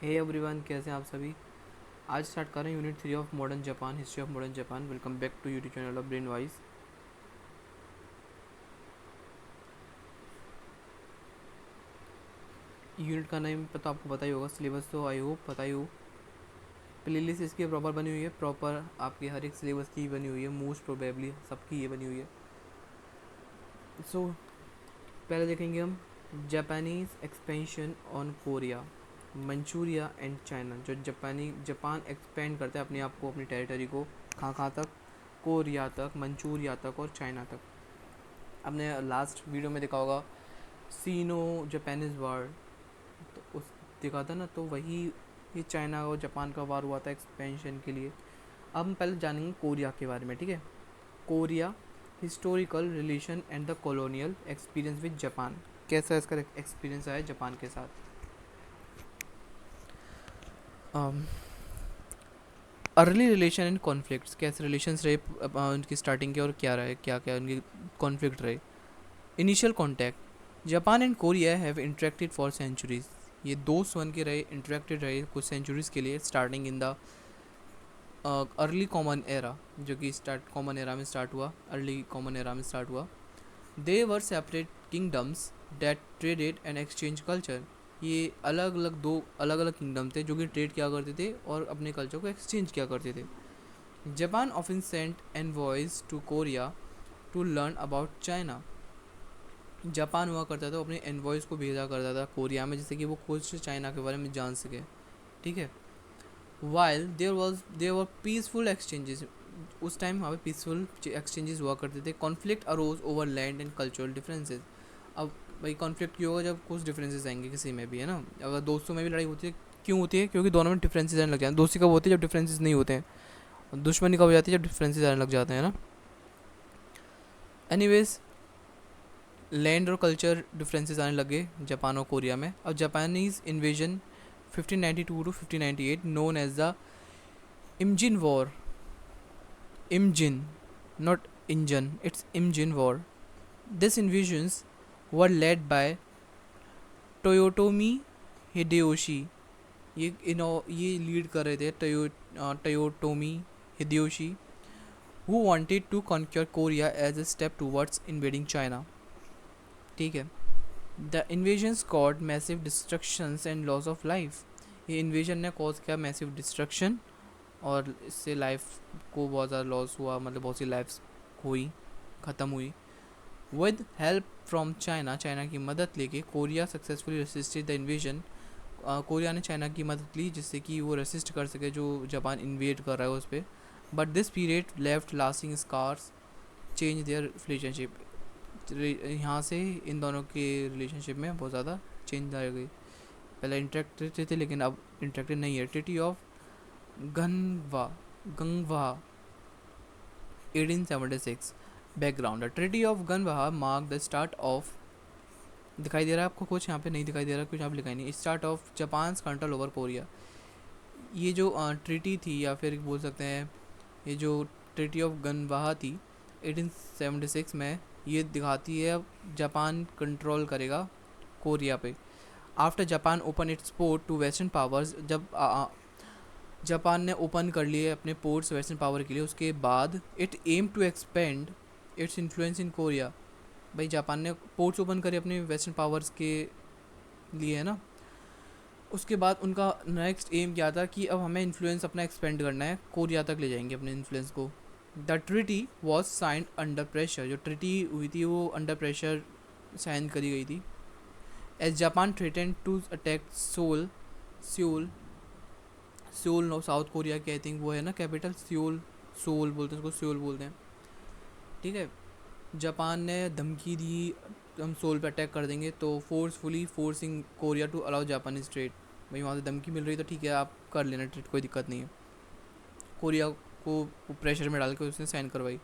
Hey everyone, कैसे हैं आप सभी। आज स्टार्ट कर रहे हैं unit 3 of modern Japan, history of modern Japan. Welcome back to YouTube channel of Brain Wise. Unit का नेम पता आपको पता ही होगा, सिलेबस तो आई होप पता ही हो। प्लेलिस्ट इसकी प्रॉपर बनी हुई है, प्रॉपर आपकी हर एक सिलेबस की बनी हुई है, मोस्ट प्रोबेबली सबकी ये बनी हुई है। सो पहले देखेंगे हम Japanese expansion on Korea, Manchuria and China. जो जापान एक्सपेंड करता है अपने आप को, अपनी टेरिटरी को, कहाँ तक, कोरिया तक, मंचूरिया तक और चाइना तक। आपने लास्ट वीडियो में देखा होगा सीनो जापानीज वार, तो उस देखा था ना, तो वही ये चाइना और जापान का वार हुआ था एक्सपेंशन के लिए। अब हम पहले जानेंगे कोरिया के बारे में, ठीक है। Korea historical relation and the colonial experience with Japan. कैसा इसका एक्सपीरियंस आया जापान के साथ। अर्ली रिलेशन एंड कॉन्फ्लिक्ट्स, कैसे रिलेशंस रहे उनकी स्टार्टिंग के, और क्या रहे, क्या क्या उनके कॉन्फ्लिक्ट रहे। Initial contact, Japan and Korea have interacted for centuries. ये दोस्त बन के रहे, इंटरेक्टेड रहे कुछ सेंचुरीज के लिए, starting in the early common era, जो कि स्टार्ट कॉमन एरा में स्टार्ट हुआ, अर्ली कॉमन एरा में स्टार्ट हुआ। They were separate kingdoms that traded and exchange culture. ये दो अलग अलग किंगडम थे जो कि ट्रेड किया करते थे और अपने कल्चर को एक्सचेंज किया करते थे। Japan often sent envoys to Korea to learn about China. Japan हुआ करता था, अपने एनवॉयज को भेजा करता था कोरिया में, जिससे कि वो कुछ चाइना के बारे में जान सके, ठीक है। While there were peaceful exchanges, उस टाइम वहाँ पे पीसफुल एक्सचेंजेस हुआ करते थे। Conflict arose over land and cultural differences. अब भाई कॉन्फ्लिक्ट क्यों होगा, जब कुछ डिफरेंसेस आएंगे किसी में भी, है ना। अगर दोस्तों में भी लड़ाई होती है, क्यों होती है, क्योंकि दोनों में डिफरेंसेस आने लग जाते हैं। दोस्ती कब होती है, जब डिफरेंसेस नहीं होते हैं। दुश्मनी कब हो जाती है, जब डिफरेंसेस आने लग जाते हैं ना। एनीवेज, लैंड और कल्चर डिफरेंसेस आने लगे जापान और कोरिया में। अब Japanese invasion 1592 to 1598, known as the Imjin war, Imjin not engine, it's Imjin war. This invasions were led by Toyotomi Hideyoshi. ये लीड कर रहे थे टोयोटोमी हिडेयोशी, who wanted to conquer Korea as a step towards invading China, ठीक है। The invasions cause massive destructions and loss of life. ये invasion ने cause किया massive destruction, और इससे लाइफ को बहुत ज़्यादा लॉस हुआ, मतलब बहुत सी लाइफ्स हुई, ख़त्म हुई। With help from China, China की मदद लेके Korea successfully resisted the invasion. Korea ने चाइना की मदद ली जिससे कि वो रेसिस्ट कर सके जो जापान इन्वेड कर रहा है उस पर। But this period left lasting scars, change their relationship. यहाँ से इन दोनों के रिलेशनशिप में बहुत ज़्यादा चेंज आ गई। पहले इंटरेक्टेड थे लेकिन अब इंटरेक्टेड नहीं है। Treaty of Ganghwa Ganghwa 1876। Background, treaty of Ganghwa mark the start of, दिखाई दे रहा है आपको कुछ यहाँ पे, नहीं दिखाई दे रहा कुछ, आप लिखा ही नहीं, start of Japan control over Korea. ये जो ट्रीटी थी, या फिर बोल सकते हैं ये जो ट्रीटी ऑफ गनवाहा थी 1876 में, ये दिखाती है अब जापान कंट्रोल करेगा कोरिया पे। After Japan open its port to western powers, जब जापान ने ओपन कर लिए अपने पोर्ट्स वेस्टर्न पावर के लिए, उसके बाद it aim to expand its influence in Korea. भाई जापान ने पोर्ट्स ओपन करे अपने वेस्टर्न पावर्स के लिए, है ना। उसके बाद उनका नेक्स्ट एम क्या था कि अब हमें इन्फ्लुएंस अपना एक्सपेंड करना है, कोरिया तक ले जाएंगे अपने इन्फ्लुएंस को। The treaty was signed under pressure, जो ट्रिटी हुई थी वो अंडर प्रेशर साइन करी गई थी। As Japan threatened to attack Seoul, Seoul, Seoul no South Korea की आई थिंक वो है ना कैपिटल, सियोल, सोल बोलते हैं उसको, सियोल बोलते हैं, ठीक है। जापान ने धमकी दी हम सोल पे अटैक कर देंगे, तो forcefully forcing Korea to allow Japanese trade. भाई वहाँ से धमकी मिल रही तो ठीक है आप कर लेना ट्रेड, कोई दिक्कत नहीं है। कोरिया को प्रेशर में डाल के उसने साइन करवाई।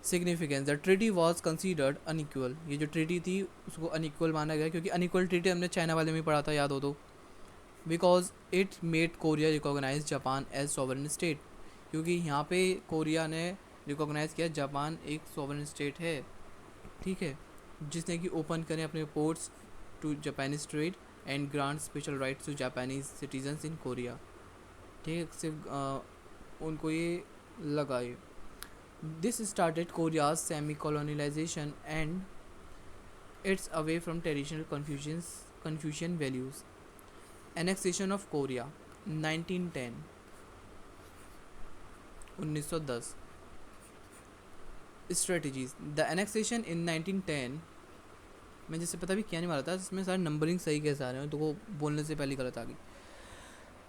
Significance, the treaty was considered unequal. ये जो ट्रीटी थी उसको अनइक्वल माना गया, क्योंकि अनइक्वल ट्रीटी हमने चाइना वाले में पढ़ा था, याद हो तो। Because it made Korea recognise Japan as sovereign state, क्योंकि यहाँ पे कोरिया ने रिकॉग्नाइज किया जापान एक सॉवरन स्टेट है, ठीक है, जिसने कि ओपन करें अपने ports to Japanese trade. And grant special rights to Japanese citizens in Korea. ठीक है, सिर्फ उनको ये लगाए। This started Korea's semi colonialization and its away from traditional Confucian values. Annexation of Korea 1910 1910। Strategies. The annexation in 1910, मैं जैसे पता भी क्या नहीं मारा था, इसमें सारे नंबरिंग सही कैसे आ रहे हैं, तो वो बोलने से पहले गलत आ गई।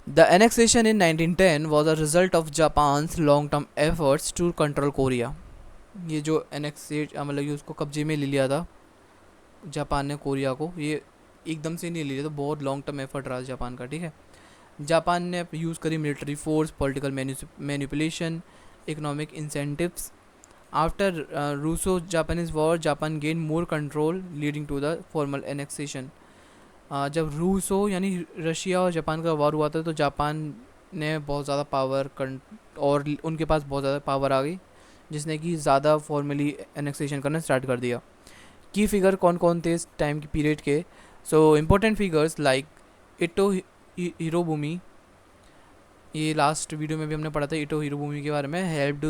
The annexation in 1910 was a result of Japan's long term efforts to control Korea. ये जो एनेक्सेट मतलब ये उसको कब्जे में ले लिया था जापान ने कोरिया को, ये एकदम से नहीं ले लिया, तो बहुत लॉन्ग टर्म एफर्ट रहा जापान का। ठीक है, जापान ने यूज़ करी military force, political manipulation, economic incentives. After Russo Japanese war Japan gain more control leading to the formal annexation. जब रूसो यानी रशिया और जापान का वॉर हुआ था तो जापान ने बहुत ज़्यादा पावर और उनके पास बहुत ज़्यादा पावर आ गई, जिसने कि ज़्यादा फॉर्मली एनेक्सेशन करना स्टार्ट कर दिया। की फिगर कौन कौन थे इस टाइम की पीरियड के? सो इम्पोर्टेंट फिगर्स लाइक इटो हिरोबुमी, ये लास्ट वीडियो में भी हमने पढ़ा था इटो हिरोबुमी के बारे में। Helped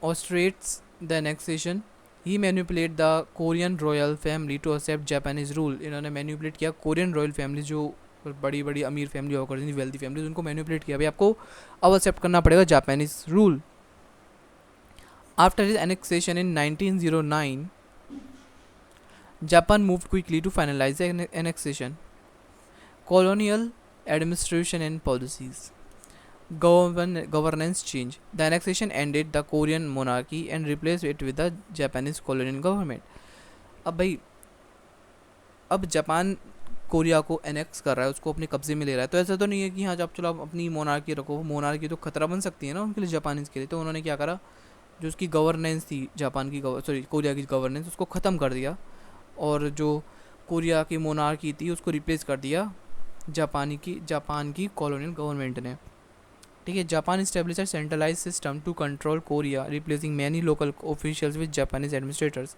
orchestrates the annexation. He manipulate the Korean royal family to accept Japanese rule. इन्होंने मैनिपुलेट किया कोरियन रॉयल फैमिली, जो बड़ी बड़ी अमीर फैमिली हुआ करती थी, वेल्दी फैमिली, उनको मैनिपुलेट किया, भाई आपको अब एक्सेप्ट करना पड़ेगा Japanese rule. After his annexation in 1909 Japan moved quickly to finalize the annexation. Colonial administration and policies. Governance change. The annexation ended the Korean monarchy and replaced it with the Japanese colonial government. अब भाई अब Japan Korea को annex कर रहा है, उसको अपने कब्जे में ले रहा है, तो ऐसा तो नहीं है कि हाँ जब चलो आप अपनी मोनार्की रखो, मोनार्की तो खतरा बन सकती है ना उनके लिए, जापानीज के लिए। तो उन्होंने क्या करा, जो उसकी गवर्नेंस थी जापान की कोरिया की गवर्नेंस, उसको ख़त्म कर दिया और जो कोरिया की मोनार्की थी उसको रिप्लेस कर दिया जापान की कॉलोनियल गवर्नमेंट ने। ठीक है, Japan establish a centralise system to control Korea, replacing many local officials with Japanese administrators.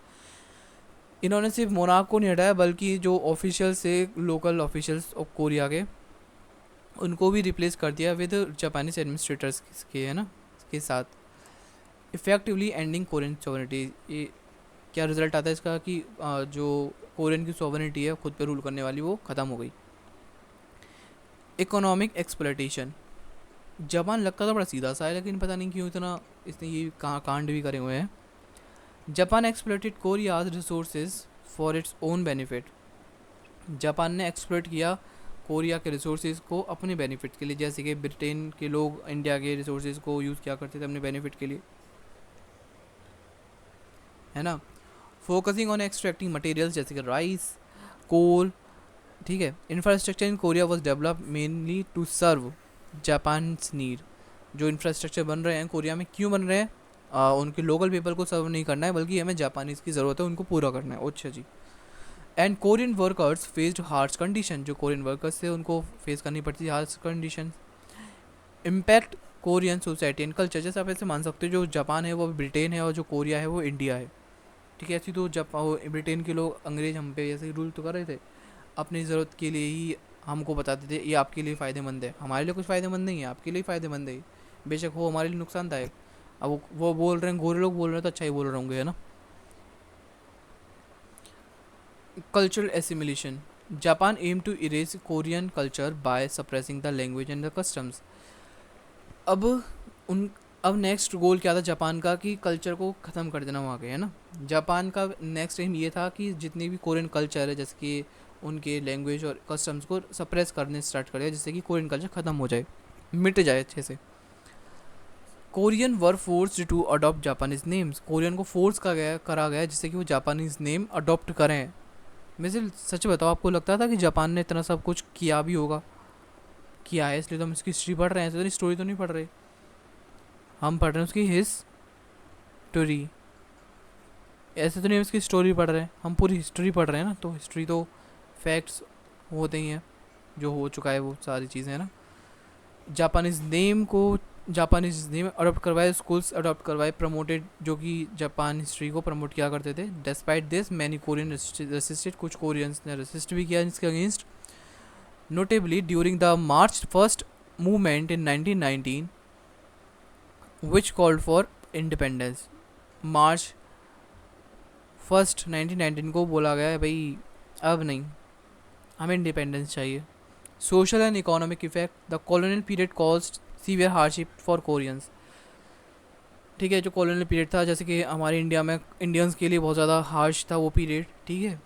इन्होंने सिर्फ मोनार्क को नहीं हटाया, बल्कि जो ऑफिशियल्स से लोकल ऑफिशियल्स ऑफ कोरिया के, उनको भी रिप्लेस कर दिया विद जापानीज एडमिनिस्ट्रेटर्स के, है ना, के साथ। Effectively ending Korean sovereignty. ये क्या रिजल्ट आता है इसका कि जो कोरियन की सॉवरेनिटी है खुद पे रूल करने वाली, वो ख़त्म हो गई। Economic exploitation. जापान लगता तो बड़ा सीधा सा है, लेकिन पता नहीं क्यों इतना इसने ये कांड भी करे हुए हैं। Japan exploited Korea's resources for its own benefit. Japan ने एक्सप्लॉयट किया कोरिया के रिसोर्सेज को अपने बेनिफिट के लिए, जैसे कि ब्रिटेन के लोग इंडिया के रिसोर्सेज को यूज़ किया करते थे अपने बेनिफिट के लिए, है ना। फोकसिंग ऑन एक्सट्रैक्टिंग मटेरियल्स जैसे कि राइस, कोल। ठीक है, infrastructure in Korea was develop mainly to serve Japan's need. जो इंफ्रास्ट्रक्चर बन रहे हैं कोरिया में, क्यों बन रहे हैं? उनके लोकल पीपल को सर्व नहीं करना है, बल्कि हमें जापानीज़ की ज़रूरत है, उनको पूरा करना है। अच्छा जी। And Korean workers faced harsh condition. जो कोरियन वर्कर्स थे उनको फेस करनी पड़ती थी harsh condition. Impact Korean society and culture. जैसे आप ऐसे मान सकते हो जो जापान है वो ब्रिटेन है और जो कोरिया है वो इंडिया है। ठीक है, ऐसी तो ब्रिटेन के लोग, अंग्रेज हम पे ऐसे रूल तो कर रहे थे, अपनी ज़रूरत के लिए ही हमको बताते थे ये आपके लिए फ़ायदेमंद है। हमारे लिए कुछ फ़ायदेमंद नहीं है, आपके लिए फ़ायदेमंद है, बेशक हो हमारे लिए नुकसानदायक। अब वो बोल रहे हैं, गोरे लोग बोल रहे हैं तो अच्छा ही बोल रहे होंगे, है ना। Cultural assimilation. Japan aim to erase Korean culture by suppressing the language and the customs. अब नेक्स्ट गोल क्या था जापान का, कि कल्चर को ख़त्म कर देना वहाँ के, है ना। जापान का नेक्स्ट एम ये था कि जितनी भी कोरियन कल्चर है, जैसे कि उनके लैंग्वेज और कस्टम्स को सप्रेस करने स्टार्ट कर दिया, जिससे कि कोरियन कल्चर ख़त्म हो जाए, मिट जाए अच्छे से। Korean were forced to adopt Japanese names. Korean को फोर्स करा गया जिससे कि वो जापानीज नेम अडॉप्ट करें। वैसे सच बताओ, आपको लगता था कि जापान ने इतना सब कुछ किया भी होगा? किया है, इसलिए तो हम इसकी हिस्ट्री पढ़ रहे हैं, तो स्टोरी तो नहीं पढ़ रहे, हम पढ़ रहे हैं उसकी हिस्टोरी। ऐसे तो नहीं उसकी स्टोरी पढ़ रहे हैं, हम पूरी हिस्ट्री पढ़ रहे हैं ना। तो हिस्ट्री तो फैक्ट्स होते ही हैं, जो हो चुका है वो सारी चीज़ें, है ना। जापानीज नेम को जापानीज नेम अडॉप्ट करवाए, स्कूल्स अडॉप्ट करवाए, प्रमोटेड, जो कि जापान हिस्ट्री को प्रमोट किया करते थे। Despite this many Korean resisted, कुछ कोरियंस ने रेसिस्ट भी किया इसके against. Notably during the March first movement in 1919 which called for independence. March first 1919 को बोला गया है भाई अब नहीं, हमें इंडिपेंडेंस चाहिए। Social and economic effect, the colonial period caused severe hardship for Koreans. ठीक है, जो कॉलोनियल पीरियड था, जैसे कि हमारे इंडिया में इंडियंस के लिए बहुत ज़्यादा हार्श था वो पीरियड, ठीक है।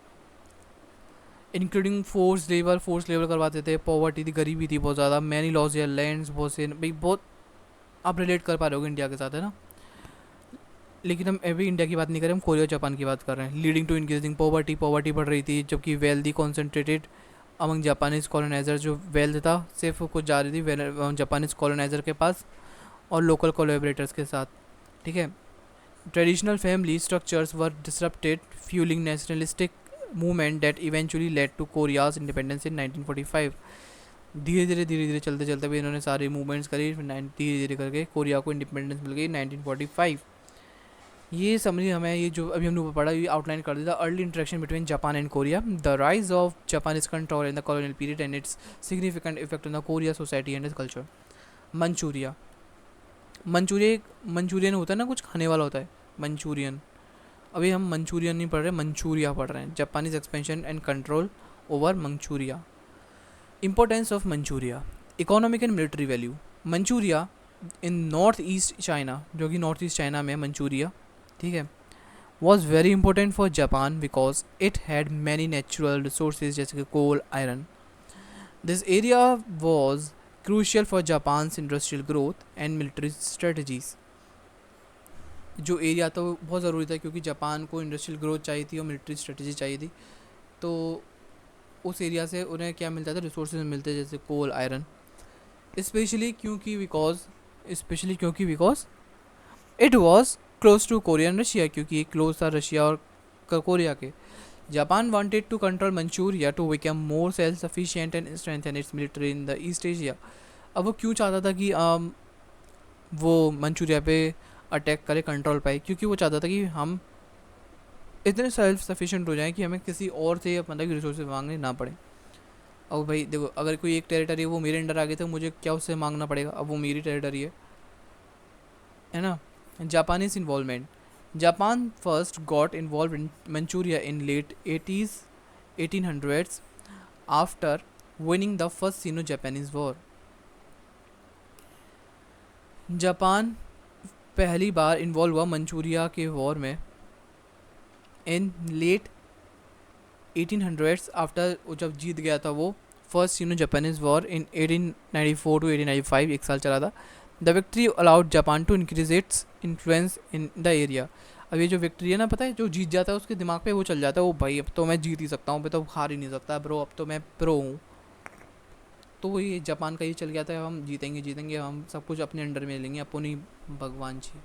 इंक्लूडिंग फोर्स लेबर करवाते थे, पॉवर्टी थी, गरीबी थी बहुत ज़्यादा, मैनी लॉस या लैंड्स, बहुत से भाई बहुत आप रिलेट कर पा रहे हो इंडिया के साथ, है ना। लेकिन हम अभी इंडिया की बात नहीं कर रहे, हम कोरिया जापान की बात कर रहे हैं। Leading to increasing poverty, poverty बढ़ रही थी, जबकि wealthy concentrated among Japanese coloniser, जो वेल्थ था सिर्फ कुछ जा रही थी जापानीज कॉलोनाइजर के पास और लोकल कोलेबरेटर्स के साथ, ठीक है। Traditional family structures were disrupted, fuelling nationalistic movement that eventually led to Korea's independence in 1945। धीरे धीरे चलते चलते भी इन्होंने सारे मूवमेंट्स करी, धीरे धीरे करके कोरिया को इंडिपेंडेंस मिल गई 1945। ये समझिए हमें, ये जो अभी हमने पढ़ा ये आउटलाइन कर दिया। Early interaction between Japan and Korea, the rise of Japanese control in the colonial period and it's significant effect on the Korea society and its culture. Manchuria, Manchurian होता है ना, कुछ खाने वाला होता है मंचूरियन। अभी हम मंचूरियन नहीं पढ़ रहे, मंचूरिया पढ़ रहे हैं। Japanese expansion and control over Manchuria. Importance of Manchuria, economic and military value. Manchuria in north east China, जो कि नॉर्थ ईस्ट चाइना में मंचूरिया, ठीक है, was very important for Japan because it had many natural resources जैसे कि coal, iron. This area was crucial for Japan's industrial growth and military strategies. जो area था वो बहुत ज़रूरी था क्योंकि जापान को इंडस्ट्रियल ग्रोथ चाहिए थी और मिलिट्री स्ट्रेटजी चाहिए थी। तो उस एरिया से उन्हें क्या मिलता था, रिसोर्सेज मिलते जैसे कोल, आयरन। स्पेशली क्योंकि because it was close to Korean Russia, क्योंकि ये क्लोज था रशिया और कोरिया के। Japan wanted to control Manchuria to become more self sufficient and strengthen its military in the East Asia. अब वो क्यों चाहता था कि वो मंचूरिया पे अटैक करे, कंट्रोल पाए, क्योंकि वो चाहता था कि हम इतने सेल्फ सफिशिएंट हो जाएं कि हमें किसी और से मतलब कि रिसोर्सेज मांगने ना पड़े। अब भाई देखो, अगर कोई एक टेरिटरी है वो मेरे अंडर आ गया तो मुझे क्या उससे मांगना पड़ेगा, अब वो मेरी टेरिटरी है ना। Japanese involvement, Japan first got involve in Manchuria in late 1800s after winning the first Sino Japanese war. Japan पहली बार इन्वॉल्व हुआ मंचूरिया के वॉर में इन लेट 1800s आफ्टर, जब जीत गया था वो first Sino Japanese war in 1894 to 1895, एक साल चला था। The victory allowed Japan to increase its influence in the area. अब ये जो विक्ट्री है ना, पता है, जो जीत जाता है उसके दिमाग पे वो चल जाता है, वो भाई अब तो मैं जीत ही सकता हूँ, मैं तो हार ही नहीं सकता ब्रो, अब तो मैं प्रो हूँ। तो वही जापान का ये चल गया था, हम जीतेंगे, हम सब कुछ अपने अंडर में लेंगे, अपनी भगवान जी,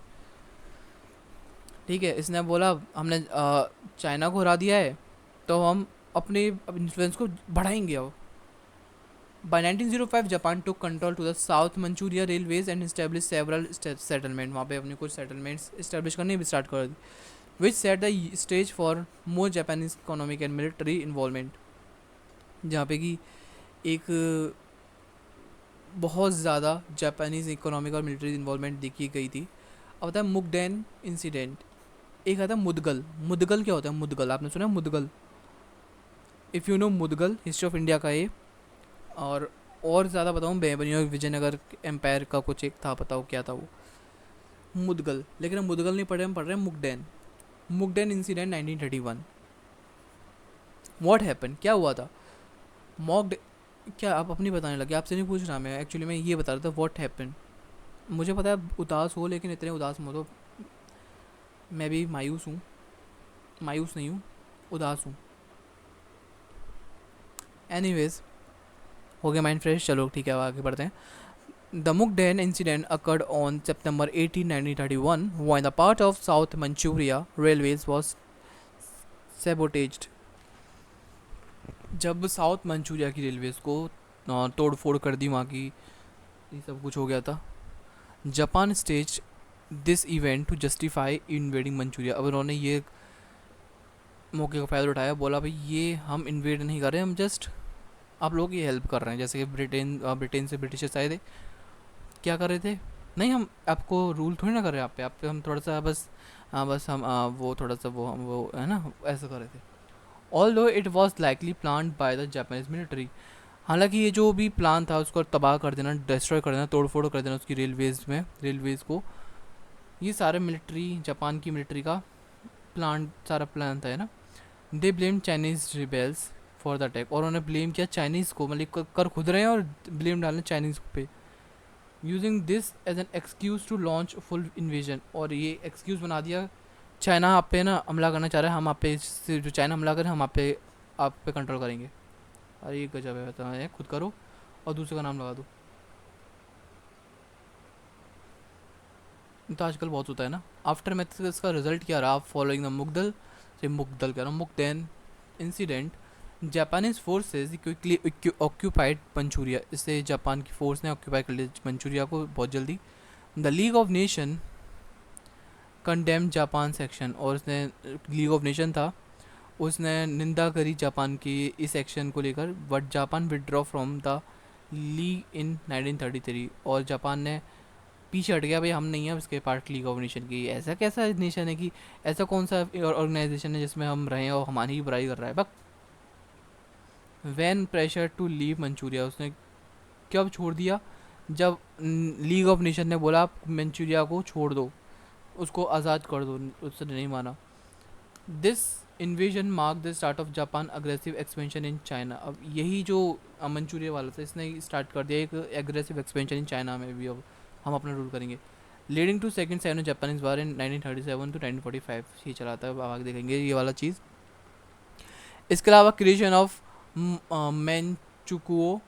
ठीक है। इसने बोला हमने चाइना को हरा दिया है तो हम अपने इन्फ्लुएंस को बढ़ाएंगे। अब By 1905 Japan took control to the South Manchuria railways and established several settlement, वहाँ पे अपने कुछ settlements establish करने भी start कर दी, which set the stage for more Japanese economic and military involvement, जहाँ पे कि एक बहुत ज़्यादा जापानीज़ इकोनॉमिक और मिलिट्री इन्वॉल्वमेंट देखी गई थी। अब होता है मुगडेन इंसिडेंट, एक आता है मुदगल। मुदगल क्या होता है? मुदगल आपने सुना है? Mudgal, if you know Mudgal, history of India का ये। और ज़्यादा बताऊँ, बेबनी और विजयनगर एम्पायर का कुछ एक था, बताओ क्या था वो, मुदगल। लेकिन हम मुदगल नहीं पढ़ रहे, हम पढ़ रहे हैं मुगडेन। मुगडेन इंसिडेंट 1931। व्हाट हैपन, क्या हुआ था? मॉक्ड, क्या आप अपनी बताने लगे? आपसे नहीं पूछ रहा मैं, एक्चुअली मैं ये बता रहा था व्हाट हैपन। मुझे पता है उदास हो, लेकिन इतने उदास मत हो, मैं भी मायूस हूँ, मायूस नहीं हूँ, उदास हूँ। एनीवेज, हो गया माइंड फ्रेश, चलो ठीक है अब आगे बढ़ते हैं। The Mukden incident occurred on September 18, 1931 when the part of South Manchuria railways was sabotaged। जब साउथ मंचूरिया की रेलवेज को तोड़ फोड़ कर दी, वहाँ की ये सब कुछ हो गया था। Japan stage this event to justify invading Manchuria. अब उन्होंने ये मौके का फ़ायदा उठाया, बोला भाई ये हम इन्वेड नहीं कर रहे, हम जस्ट आप लोग की हेल्प कर रहे हैं। जैसे कि ब्रिटेन से ब्रिटिशर्स आए थे, क्या कर रहे थे, नहीं हम आपको रूल थोड़ी ना कर रहे हैं आप पे, हम थोड़ा सा बस बस हम वो थोड़ा सा वो है ना, ऐसा कर रहे थे। ऑल दो it was likely plan by the Japanese military. हालांकि ये जो भी प्लान था उसको तबाह कर देना, डिस्ट्रॉय कर देना, तोड़ फोड़ कर देना उसकी रेलवेज़ को, ये सारे मिलिट्री, जापान की मिलिट्री का सारा प्लान था, है ना। They blame Chinese rebels for the attack, और उन्होंने ब्लेम किया चाइनीज़ को, मतलब कर खुद रहे हैं और ब्लेम डालना चाइनीज़ पे, using this as an excuse to launch full invasion. और ये एक्सक्यूज़ बना दिया, चाइना आप पे ना हमला करना चाह रहा है, हम आप पे जो चाइना हमला करें हम आप पे कंट्रोल करेंगे। अरे ये गजब है, बताओ ये खुद करो और दूसरे का नाम लगा दो। तो आजकल बहुत होता है ना। आफ्टर मैथ का रिजल्ट क्या रहा, फॉलोइंग द मुगदल कह रहा हूँ, Mukden incident, Japanese forces quickly occupied Manchuria. इससे जापान की फोर्स ने ऑक्यूपाई कर लिया मंचूरिया को बहुत जल्दी। The League of Nation condemn Japan section, और उसने लीग ऑफ नेशन था, उसने निंदा करी जापान की इस एक्शन को लेकर, but Japan withdraw from the league in 1933, और जापान ने पीछे हट गया, भाई हम नहीं हैं उसके पार्ट लीग ऑफ नेशन की। ऐसा कैसा नेशन है कि ऐसा कौन सा ऑर्गेनाइजेशन है जिसमें हम रहे हैं और हमारी ही बुराई कर रहा है, बक। When pressure to leave Manchuria, उसने कब छोड़ दिया, जब लीग ऑफ नेशन ने बोला आप मंचूरिया को छोड़ दो, उसको आज़ाद कर दो, उसने नहीं माना। This invasion mark the start of Japan aggressive expansion in China. अब यही जो मंचूरिया वाला था, इसने स्टार्ट कर दिया एक एग्रेसिव एक्सपेंशन इन चाइना में भी, अब हम अपना रूल करेंगे। Leading to second Sino Japanese war in 1937 to 1945, ये चला था, अब आगे देखेंगे ये वाला चीज़। इसके अलावा क्रिएशन ऑफ मैनचुकुओ,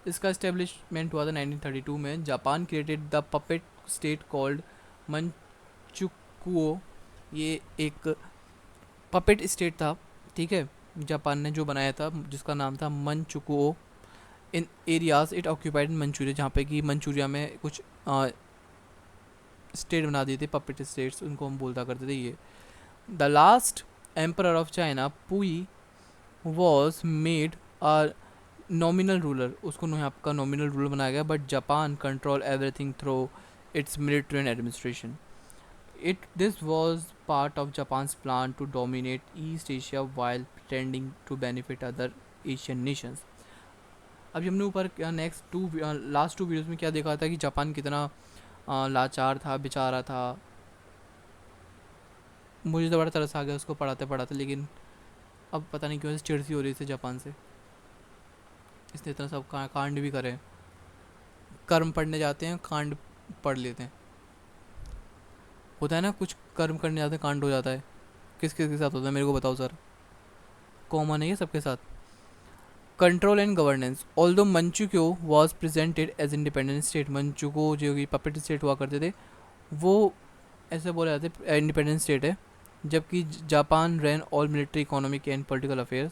इसका इस्टेब्लिशमेंट हुआ था 1932 में। Japan created the puppet state called Manchukuo, ये एक पपेट स्टेट था, ठीक है, जापान ने जो बनाया था जिसका नाम था Manchukuo. In areas it occupied in Manchuria, जहाँ पे कि मंचूरिया में कुछ स्टेट बना दिए थे, पपेट स्टेट्स उनको हम बोलता करते थे ये। The last emperor of China Puyi was made a nominal ruler, उसको यहाँ का नॉमिनल रूलर बनाया गया, but Japan control everything through its military and administration. This was part of Japan's plan to dominate East Asia while pretending to benefit other Asian nations. अब हमने ऊपर next last two videos में क्या देखा था कि जापान कितना लाचार था, बेचारा था। मुझे तो बड़ा तरस आ गया उसको पढ़ाते पढ़ाते, लेकिन अब पता नहीं क्यों ऐसे चिड़सी हो रही थी जापान से, इसने इतना सब कांड भी करे। कर्म पढ़ने जाते हैं, कांड पढ़ लेते हैं, होता है ना, कुछ कर्म करने जाते हैं कांड हो जाता है। किस किस के साथ होता है मेरे को बताओ सर, कॉमन है ये सबके साथ। Control and governance, although Manchukuo was presented as independent state, Manchukuo जो कि पपेट स्टेट हुआ करते थे वो ऐसे बोले जाते इंडिपेंडेंट स्टेट है, जबकि Japan ran all military, economic and political affairs.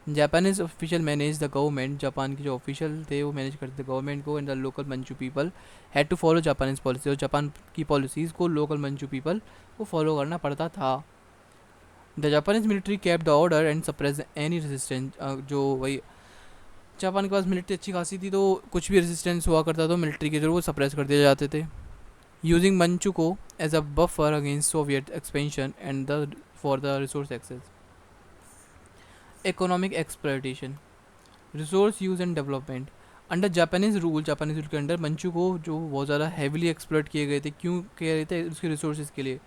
Japanese official manage the government, Japan के जो ऑफिशियल थे वो मैनेज करते थे गवर्नमेंट को, and the local Manchu people had to follow Japanese policy, और जापान की पॉलिसीज़ को लोकल मंचू पीपल को फॉलो करना पड़ता था। The Japanese military kept the order and suppress any resistance, जो वही जापान के पास मिलिट्री अच्छी खासी थी, तो कुछ भी रेजिस्टेंस हुआ करता तो मिलिट्री के थ्रू वो सप्रेस कर दिए जाते थे। Using Manchukuo as a buffer against Soviet expansion and the for the resource access. Economic exploitation, resource use and development, under Japanese rule के अंडर मंचू को जो बहुत ज़्यादा हैविली एक्सप्लॉयट किए गए थे, क्यों किए गए थे, उसके रिसोर्सेज के लिए।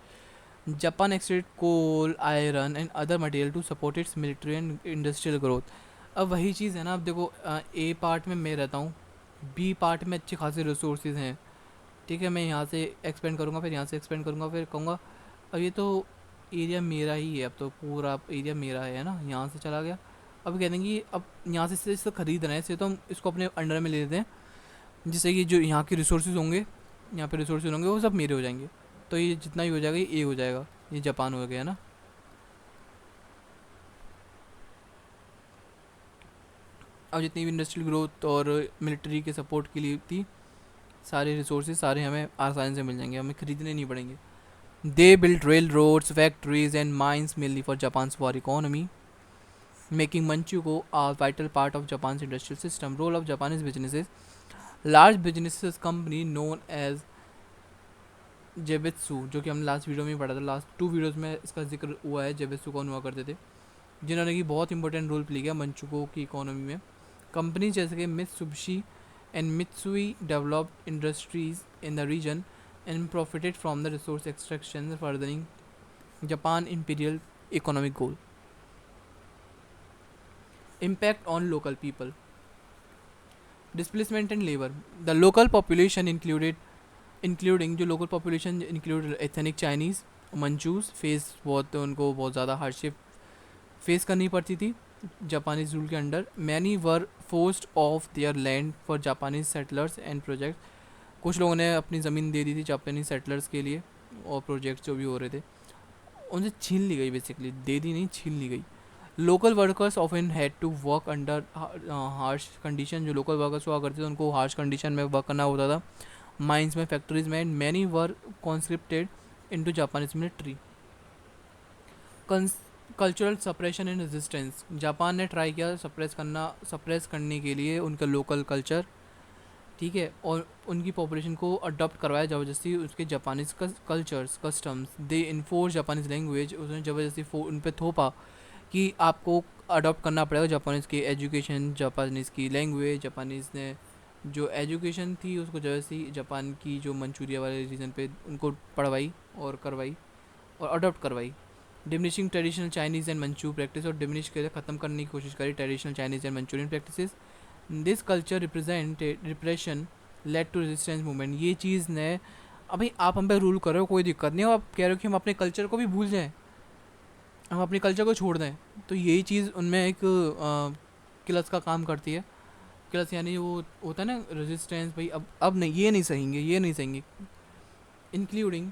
Japan extract coal, iron and other material to support its military and industrial growth. अब वही चीज़ है ना, अब देखो ए पार्ट में मैं रहता हूँ, बी पार्ट में अच्छे खासे रिसोर्सेज हैं, ठीक है, मैं यहाँ से एक्सपेंड करूँगा, फिर यहाँ से एक्सपेंड करूँगा, फिर कहूँगा अब ये तो एरिया मेरा ही है, अब तो पूरा एरिया मेरा है ना, यहाँ से चला गया। अब कहते हैं कि अब यहाँ से इससे ख़रीद रहे हैं, इससे तो हम इसको अपने अंडर में ले लेते हैं, जिससे कि जो यहाँ के रिसोर्सेज होंगे, यहाँ पे रिसोर्सेज होंगे वो सब मेरे हो जाएंगे, तो ये जितना ही हो जाएगा ये हो जाएगा, ये जापान हो गया ना। अब जितनी भी इंडस्ट्रियल ग्रोथ और मिलिट्री के सपोर्ट के लिए थी सारे रिसोर्सेज सारे हमें आसानी से मिल जाएंगे, हमें खरीदने नहीं पड़ेंगे. They build rail roads, factories and mines mainly for Japan's war economy, making Manchukuo a vital part of Japan's industrial system. Role of Japanese businesses. Large businesses company known as जेबेत्सु, जो कि हमने लास्ट वीडियो में ही पढ़ा था, last 2 videos में इसका जिक्र हुआ है. जेबेत्सु कौन हुआ करते थे, जिन्होंने कि बहुत इंपॉर्टेंट रोल प्ले किया मंचुको की इकोनॉमी में. कंपनी जैसे कि Mitsubishi and Mitsui developed industries in the region and profited from the resource extraction, furthering Japan imperial economic goal. Impact on local people. Displacement and labor. The local population including जो local population include ethnic Chinese, Manchus face बहुत उनको बहुत ज़्यादा hardship face करनी पड़ती थी Japanese rule के under. Many were forced off their land for Japanese settlers and projects. कुछ लोगों ने अपनी ज़मीन दे दी थी जापानी सेटलर्स के लिए और प्रोजेक्ट्स जो भी हो रहे थे उनसे छीन ली गई, बेसिकली दे दी नहीं, छीन ली गई. Local workers often had to work under harsh condition. जो लोकल वर्कर्स हुआ करते थे उनको हार्श कंडीशन में वर्क करना होता था माइंस में, फैक्ट्रीज में. And many were conscripted into Japanese military. Cultural suppression and resistance. Japan ने ट्राई किया सप्रेस करने के लिए उनका लोकल कल्चर, ठीक है, और उनकी पॉपुलेशन को अडॉप्ट करवाया ज़बरदस्ती उसके जापानीज कल्चर्स कस्टम्स. दे इन्फोर्स जापानीज लैंग्वेज. उसने ज़बरदस्ती उन पर थोपा कि आपको अडॉप्ट करना पड़ेगा जापानीज़ की एजुकेशन, जापानीज़ की लैंग्वेज. जापानीज़ ने जो एजुकेशन थी उसको जैसे जापान की जो मंचूरिया वाले रीजन पे उनको पढ़वाई और करवाई और अडॉप्ट करवाई. Diminishing traditional Chinese and Manchu practice. और डिमिनिश कर ख़त्म करने की कोशिश करी traditional Chinese and Manchurian practices. This culture repression led to resistance movement. ये चीज़ ने, अभी आप हम पे रूल कर रहे हो कोई दिक्कत नहीं हो, आप कह रहे हो कि हम अपने कल्चर को भी भूल जाएँ, हम अपने कल्चर को छोड़ दें, तो यही चीज़ उनमें एक किलस का काम करती है. किलस यानी वो होता है ना रेजिस्टेंस, भाई अब नहीं, ये नहीं सहेंगे. Including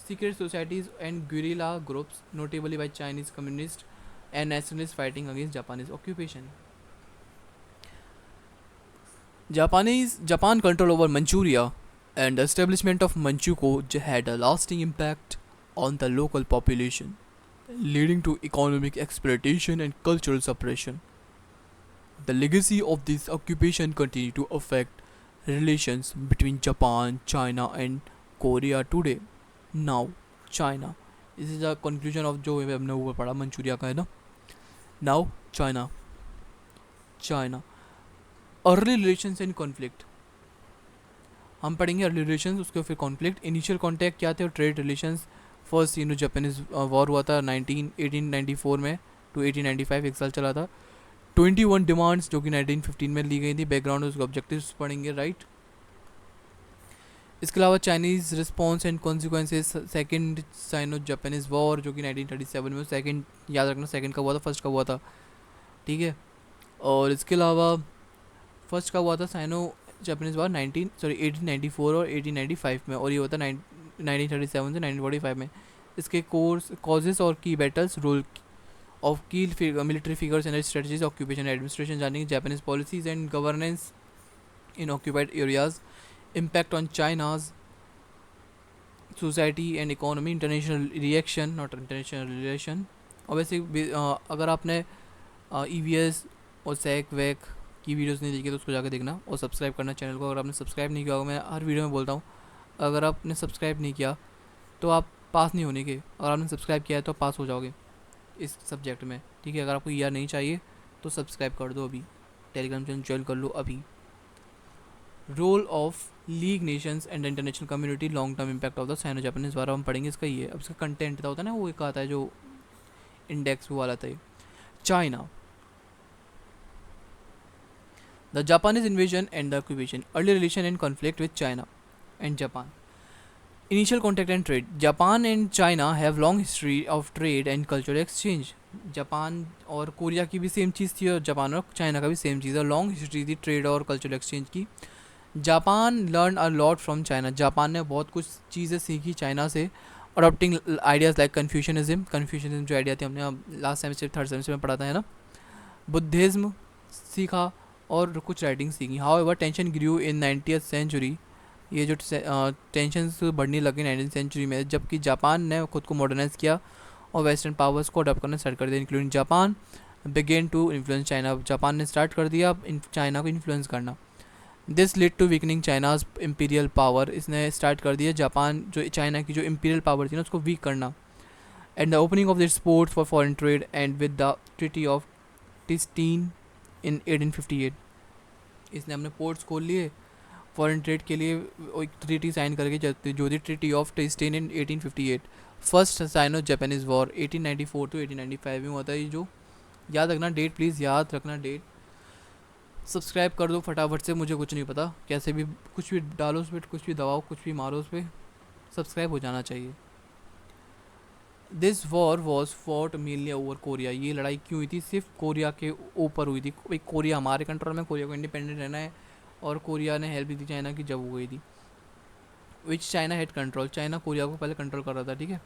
secret societies and guerrilla groups notably by Chinese communist and nationalist fighting against Japanese occupation. Japan control over Manchuria and the establishment of Manchukuo had a lasting impact on the local population, leading to economic exploitation and cultural suppression. The legacy of this occupation continued to affect relations between Japan, China, and Korea today. Now, China. This is the conclusion of जो हमने ऊपर पढ़ा Manchuria का है ना. Now, China. Early relations and conflict. हम पढ़ेंगे early relations, उसके फिर कॉन्फ्लिक्ट. इनिशियल कॉन्टैक्ट क्या थे, और trade relations. First Sino Japanese war हुआ था 1894 में टू 1895, 1 साल चला था. 21 डिमांड्स जो कि 1915 में ली गई थी. बैकग्राउंड उसके ऑब्जेक्टिव्स पढ़ेंगे, राइट. इसके अलावा Chinese response and consequences. Second Sino Japanese war जो कि 1937 में, सेकेंड याद रखना, सेकेंड का हुआ था, फर्स्ट का हुआ था, ठीक है. और इसके अलावा फर्स्ट का हुआ था साइनो जापानीज वॉर 1894 और 1895 में, और ये होता 1937 से 1945 में. इसके कॉजेस और key battles, role of key military figures and strategies, occupation administration जानेंगे. Japanese policies and governance in occupied areas, impact on China's society and economy, international reaction not international relation. और वैसे अगर आपने EVS और sac वैक की videos नहीं देखी तो उसको जाकर देखना और सब्सक्राइब करना चैनल को. अगर आपने सब्सक्राइब नहीं किया होगा, मैं हर वीडियो में बोलता हूँ, अगर आपने सब्सक्राइब नहीं किया तो आप पास नहीं होने के, अगर आपने सब्सक्राइब किया है तो पास हो जाओगे इस सब्जेक्ट में, ठीक है. अगर आपको ER नहीं चाहिए तो सब्सक्राइब कर दो अभी, टेलीग्राम चैनल ज्वाइन कर लो अभी. Role of league nations and international community, long term impact of the Sino Japanese war हम पढ़ेंगे इसका. ये अब इसका कंटेंट होता है ना, वो एक आता है जो इंडेक्स वो वाला था. China. The Japanese invasion and the occupation, early relation and conflict with China and Japan. Initial contact and trade. Japan and China have long history of trade and cultural exchange. Japan और Korea की भी same चीज़ थी और Japan और China का भी same चीज़ है. Long history थी ट्रेड और कल्चरल एक्सचेंज की. Japan learn a lot from China. Japan ने बहुत कुछ चीज़ें सीखी चाइना से. अडॉप्टिंग आइडियाज़ लाइक कन्फ्यूशनिज्म जो आइडिया थे हमने लास्ट सेमेस्टर थर्ड सेमेस्टर में पढ़ा था, है ना. बुद्धिज़्म सीखा और कुछ राइटिंग सीखी. हाउएवर टेंशन ग्रू इन 90th सेंचुरी ये जो टेंशन्स बढ़ने लगे 19th सेंचुरी में, जबकि जापान ने खुद को मॉडर्नाइज किया और वेस्टर्न पावर्स को अडॉप्ट करना स्टार्ट कर दिया, including Japan began to influence China. Japan ने स्टार्ट कर दिया चाइना को इन्फ्लुएंस करना। This lead to weakening China's imperial power, इसने स्टार्ट कर दिया जापान जो चाइना की जो इम्पीरियल पावर थी ना उसको वीक करना। And the opening of this ports for foreign trade and with the treaty of Tientsin in 1858, इसने अपने पोर्ट्स खोल लिए फॉरेन ट्रेड के लिए, एक ट्रीटी साइन करके जो थी treaty of Tientsin in 1858। First Sino Japanese war 1894 to 1895 में हुआ था। ये जो याद रखना डेट, प्लीज़ याद रखना डेट। सब्सक्राइब कर दो फटाफट से, मुझे कुछ नहीं पता कैसे भी कुछ भी डालो उस पर, कुछ भी दबाओ, कुछ भी मारो उस पर, सब्सक्राइब हो जाना चाहिए। This war was fought mainly over Korea, ये लड़ाई क्यों हुई थी? सिर्फ कोरिया के ऊपर हुई थी। भाई कोरिया हमारे कंट्रोल में, कोरिया को इंडिपेंडेंट रहना है, और कोरिया ने हेल्प दी थी चाइना की जब हो गई थी। Which China had control, China Korea को पहले कंट्रोल कर रहा था, ठीक है।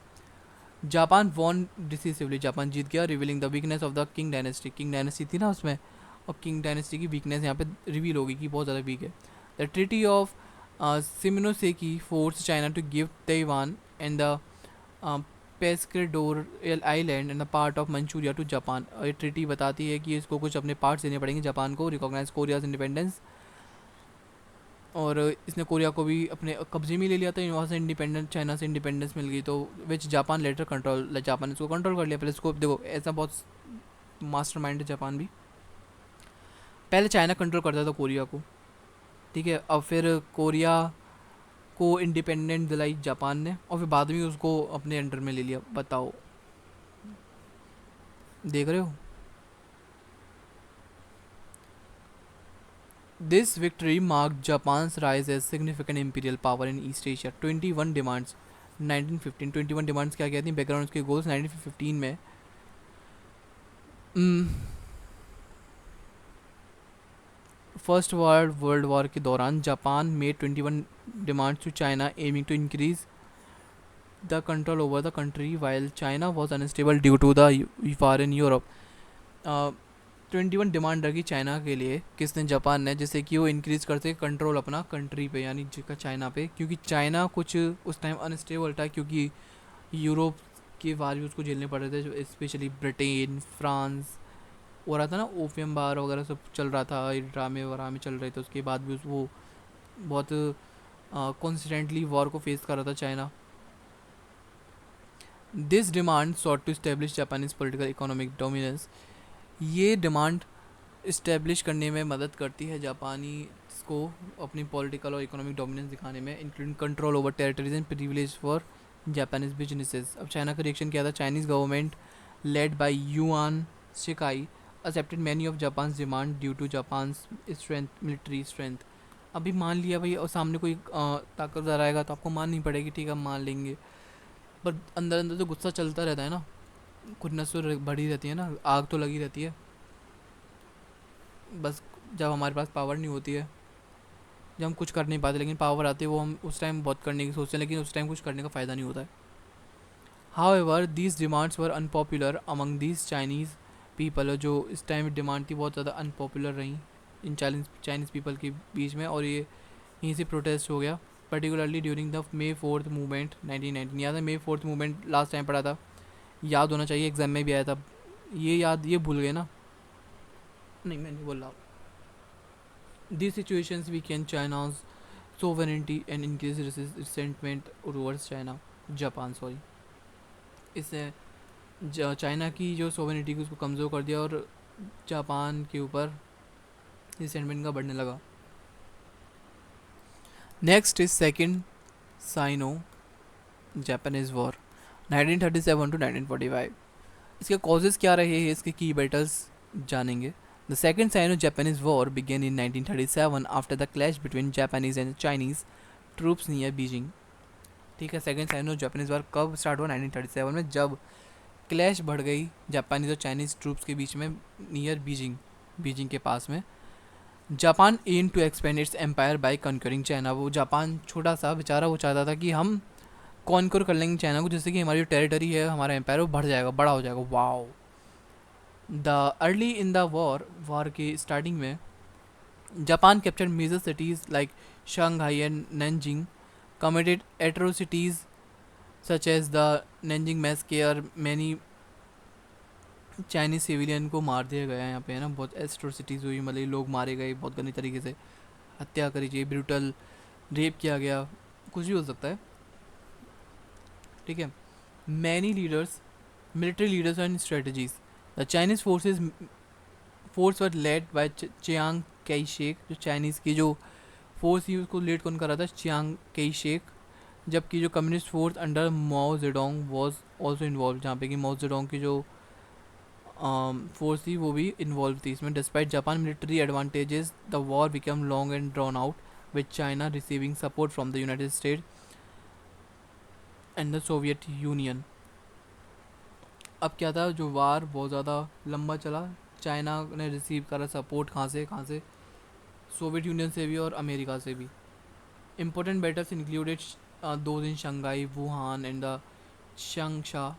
जापान वॉन डिसिसिवली, जापान जीत गया, revealing the weakness of the Qing dynasty, Qing dynasty थी ना उसमें, और किंग डायनेस्टी की वीकनेस यहाँ पे रिवील होगी कि बहुत ज़्यादा वीक है। The treaty of Shimonoseki force China to give Taiwan and the Pescadores island and the part of Manchuria to Japan. ये ट्रीटी बताती है कि इसको कुछ अपने पार्ट्स देने पड़ेंगे जापान को, रिकॉग्नाइज कोरियाज इंडिपेंडेंस, और इसने कोरिया को भी अपने कब्जे में ले लिया था, वहाँ से इंडिपेंडेंट, चाइना से इंडिपेंडेंस मिल गई, तो विच जापान लेटर कंट्रोल, जापान इसको कंट्रोल कर लिया। पहले इसको देखो, ऐसा बहुत मास्टरमाइंड है जापान भी, पहले चाइना कंट्रोल करता था कोरिया को, ठीक है, अब फिर कोरिया को इंडिपेंडेंट दिलाई जापान ने, और फिर बाद में उसको अपने अंडर में ले लिया। बताओ, देख रहे हो? This victory mark Japan's rise as significant imperial power in East Asia. 21 demands 1915, 21 demands क्या कहती हैं, बैकग्राउंड के गोल्स 1915 में। फर्स्ट वर्ल्ड वॉर के दौरान Japan made 21 demands to China aiming to increase the control over the country while China was unstable due to the war in Europe. 21 demand रखी China के लिए, किसने? जापान ने, जैसे कि वो इंक्रीज़ करते कंट्रोल अपना कंट्री पे, यानी चाइना पे, क्योंकि चाइना कुछ उस टाइम अनस्टेबल था, क्योंकि यूरोप के वार भी उसको झेलने पड़ रहे थे, स्पेशली ब्रिटेन, फ्रांस, हो रहा था ना ओपियम बार वगैरह सब चल रहा था, ड्रामे वरामे चल रहे थे, उसके बाद भी वो बहुत कॉन्स्टेंटली वॉर को फेस कर रहा था China. This demand sought to establish Japanese political economic dominance, ये डिमांड इस्टेब्लिश करने में मदद करती है जापानी को अपनी पॉलिटिकल और इकोनॉमिक डोमिनेंस दिखाने में, including control over territories and privilege for Japanese businesses. अब चाइना का रिएक्शन क्या था? Chinese government led by Yuan Shikai accepted many of Japan's demand due to Japan's strength, military strength. अभी मान लिया भाई, और सामने कोई ताकतवर आएगा तो आपको माननी पड़ेगी, ठीक है, हम मान लेंगे, पर अंदर अंदर तो गुस्सा चलता रहता है ना, कुछ नसुर बढ़ी रहती है ना, आग तो लगी रहती है। बस जब हमारे पास पावर नहीं होती है, जब हम कुछ कर नहीं पाते, लेकिन पावर आती है, वो हम उस टाइम बहुत करने की सोचते हैं, लेकिन उस टाइम कुछ करने का फ़ायदा नहीं होता है। However these demands were unpopular among these Chinese people, जो इस टाइम डिमांड थी बहुत ज़्यादा अनपॉपुलर रही इन चाइनीज़ पीपल के बीच में, और ये यहीं से प्रोटेस्ट हो गया, particularly during the May 4th movement 1919। याद है May 4th movement last time पढ़ा था, याद होना चाहिए, एग्जाम में भी आया था, ये भूल गए ना? नहीं, मैं नहीं बोल रहा। These situations weaken China's sovereignty and increase resentment towards China, Japan sorry, इससे चाइना की जो सोवरेनिटी को उसको कमज़ोर कर दिया, और जापान के ऊपर रिसेंटमेंट का बढ़ने लगा। Next is second Sino Japanese war 1937 to 1945। इसके कॉजेज़ क्या रहे हैं, इसके की बैटल्स जानेंगे। The Second Sino-Japanese War began in 1937 after the clash between Japanese and Chinese troops near Beijing। ठीक है, सेकेंड साइनो जापानीज वॉर कब स्टार्ट हुआ? 1937 में, जब क्लैश बढ़ गई जापानीज और चाइनीज़ ट्रूप्स के बीच में नियर बीजिंग के पास में। Japan aim to expand its empire by conquering China. वो जापान छोटा सा बेचारा, वो चाहता था कि हम कॉन्कर कर लेंगे चाइना को, जिससे कि हमारी जो टेरिटरी है, हमारा एम्पायर, वो बढ़ जाएगा, बड़ा हो जाएगा। Wow. The early in the war के स्टार्टिंग में Japan captured major cities like Shanghai and Nanjing, committed atrocities such as the Nanjing massacre. Many Chinese civilian को मार दिया गया यहाँ पे, है ना, बहुत एट्रोसिटीज़ हुई, मतलब लोग मारे गए बहुत गंदी तरीके से, हत्या करी गई, ब्रूटल रेप किया गया, कुछ भी हो सकता है, ठीक है। Many leaders, military leaders and strategies, the Chinese force were led by Chiang कई शेख। जो चाइनीज़ की जो फोर्स थी उसको लीड कौन कर रहा था, चियांग कई शेख। जबकि जो communist force under Mao Zedong was also involve, जहाँ पे कि माओ जेडोंग की जो फोर्स थी वो भी इन्वॉल्व थी इसमें। Despite Japan military advantages the war become long and drawn out with China receiving support from the United state and the Soviet union. अब क्या था, जो वार बहुत ज़्यादा लंबा चला, चाइना ने रिसीव करा सपोर्ट कहाँ से, सोवियत यूनियन से भी और अमेरिका से भी। Important battles included those in Shanghai, Wuhan and the Changsha.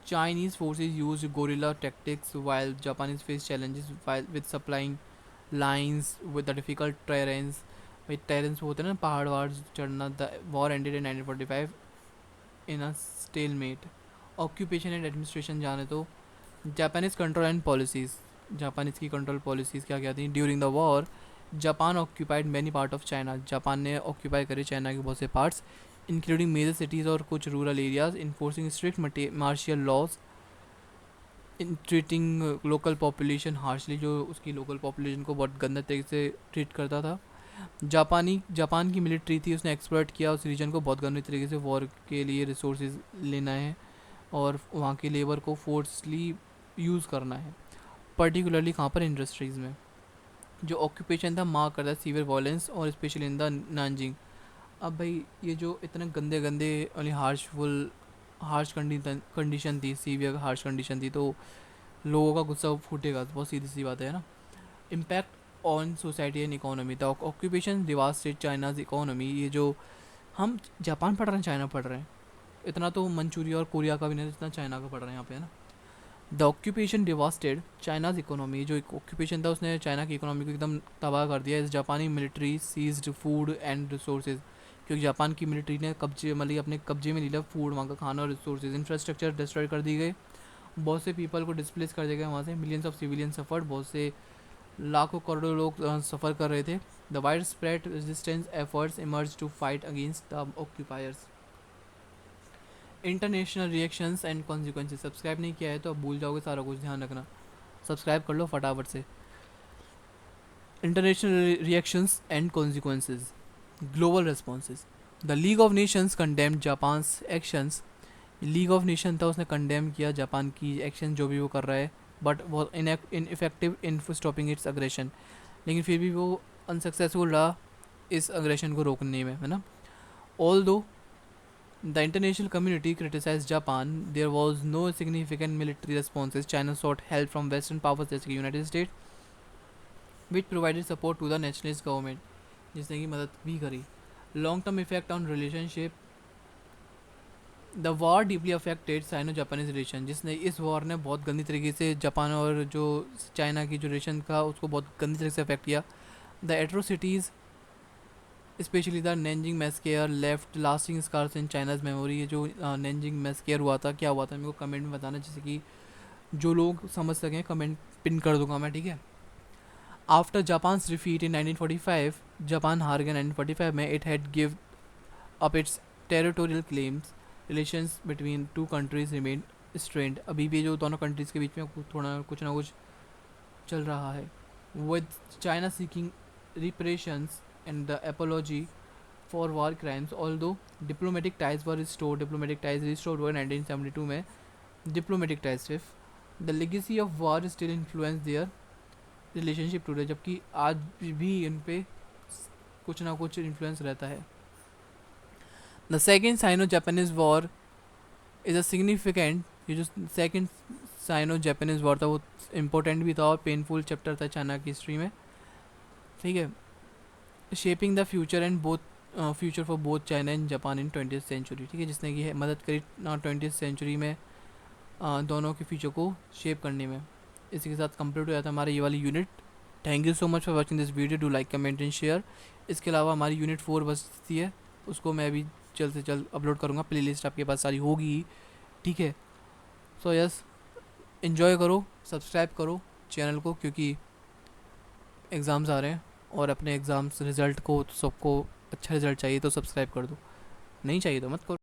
Chinese forces used guerrilla tactics while Japanese faced challenges with supplying lines with the difficult terrains. with terrains वो होते हैं ना, पहाड़ वहाड़ चढ़ना। The war ended in 1945 in a stalemate. Occupation and administration जाने तो Japanese control and policies, Japanese की कंट्रोल पॉलिसीज़ क्या क्या थी। During the war Japan occupied many part of China, Japan ने ऑक्यूपाई करे चाइना के बहुत से पार्ट्स, इंक्लूडिंग मेजर सिटीज़ और कुछ rural areas, enforcing strict martial laws, in treating local population harshly, जो उसकी लोकल पॉपुलेशन को बहुत गंदा तरीके से ट्रीट करता था। जापान की मिलिट्री थी, उसने एक्सप्लॉइट किया उस रीजन को बहुत गंदे तरीके से, वॉर के लिए रिसोर्सेज लेना है और वहाँ की लेबर को फोर्सली यूज़ करना है, पर्टिकुलरली कहाँ पर, इंडस्ट्रीज़ में। जो ऑक्यूपेशन था मार्क करता है सीवियर वायलेंस और स्पेशली इन द नानजिंग। अब भाई ये जो इतने गंदे गंदे वाली हार्श कंडीशन थी, सीवियर हार्श कंडीशन थी, तो लोगों का गुस्सा फूटेगा, बहुत सीधी सी बात है ना। Impact on society and economy, the occupation devastated China's economy. ये जो हम जापान पढ़ रहे हैं, चाइना पढ़ रहे हैं, इतना तो मंचूरिया और कोरिया का भी नहीं, जितना चाइना का पढ़ रहे हैं यहाँ पे, है ना। The occupation devastated China's economy, जो एक ऑक्यूपेशन था उसने चाइना की इकोनॉमी को एकदम तबाह कर दिया। इस जापानी military seized food and resources, क्योंकि जापान की मिलिट्री ने कब्जे मतलब अपने कब्जे में ले लिया फूड, वहाँ का खाना और रिसोर्सेज। इंफ्रास्ट्रक्चर डिस्ट्रॉय कर दी गई, बहुत से पीपल को डिस्प्लेस कर दिया गया वहाँ से, मिलियंस ऑफ सिविलियन सफर्ड, बहुत से लाखों करोड़ों लोग सफ़र कर रहे थे। The widespread resistance efforts emerge to fight against the occupiers. International reactions and consequences, subscribe नहीं किया है तो अब भूल जाओगे सारा कुछ, ध्यान रखना, सब्सक्राइब कर लो फटाफट से। International reactions and consequences, global responses. The League of Nations condemned Japan's actions, league of nation था उसने कंडेम किया जापान की एक्शन जो भी वो कर रहा है, बट वो ineffective in stopping it's aggression, लेकिन फिर भी वो अनसक्सेसफुल रहा इस अग्रेशन को रोकने में, है ना। Although the international community criticise Japan, there was no significant military responses, China sought help from western powers जैसे कि United State, which provided support to the nationalist government, जिसने की मदद भी करी। Long term effect on relationship, the war deeply affected Sino Japanese relation, जिसने इस war ने बहुत गंदी तरीके से जापान और जो चाइना की जो रिलेशन था उसको बहुत गंदी तरीके से अफेक्ट किया। The atrocities especially the Nanjing massacre left lasting scars in China's memory. ये जो नेंजिंग मैस्केयर हुआ था, क्या हुआ था, मेरे को कमेंट में बताना, जैसे कि जो लोग समझ सकें कमेंट पिन कर दूंगा मैं, ठीक है। After Japan defeat in 1945, Japan हार गया 1945 में, it had give up its territorial claims, relations between two countries remain strained. अभी भी जो दोनों कंट्रीज़ के बीच में थोड़ा कुछ ना कुछ चल रहा है। With China seeking reparations and the apology for war crimes, although diplomatic ties were restored, diplomatic ties restored हुए 1972 में, डिप्लोमेटिक टाइज सिर्फ। The legacy of war still influence their relationship today, जबकि आज भी इन पे कुछ ना कुछ इन्फ्लुएंस रहता है। The second Sino Japanese war is a significant, ये जो सेकेंड साइनो जापानीज वॉर था वो इम्पोर्टेंट भी था और पेनफुल चैप्टर था चाइना की हिस्ट्री में, ठीक है। Shaping the future and both future for both China and Japan in 20th century, ठीक है, जिसने की मदद करी 20th सेंचुरी में दोनों के फ्यूचर को शेप करने में। इसी के साथ कंप्लीट हो जाता है हमारा ये वाली unit thank you so much for watching this video, do like comment and share. इसके अलावा हमारी यूनिट 4 बचती है, उसको मैं अभी जल्द से जल्द अपलोड करूँगा, प्लेलिस्ट आपके पास सारी होगी ही, ठीक है। सो यस, इन्जॉय करो, सब्सक्राइब करो चैनल को, क्योंकि एग्ज़ाम्स आ रहे हैं और अपने एग्ज़ाम्स रिज़ल्ट को सबको अच्छा रिज़ल्ट चाहिए तो सब्सक्राइब कर दो, नहीं चाहिए तो मत करो।